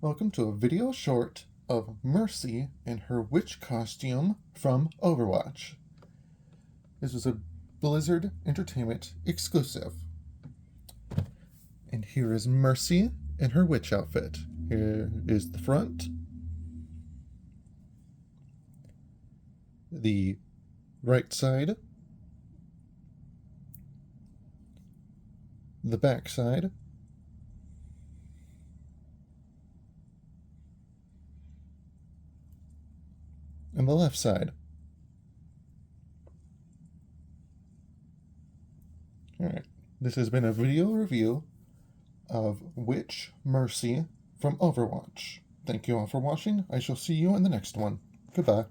Welcome to a video short of Mercy in her witch costume from Overwatch. This was a Blizzard Entertainment exclusive. And here is Mercy in her witch outfit. Here is the front, the right side, the back side, and the left side. Alright, this has been a video review of Witch Mercy from Overwatch. Thank you all for watching. I shall see you in the next one. Goodbye.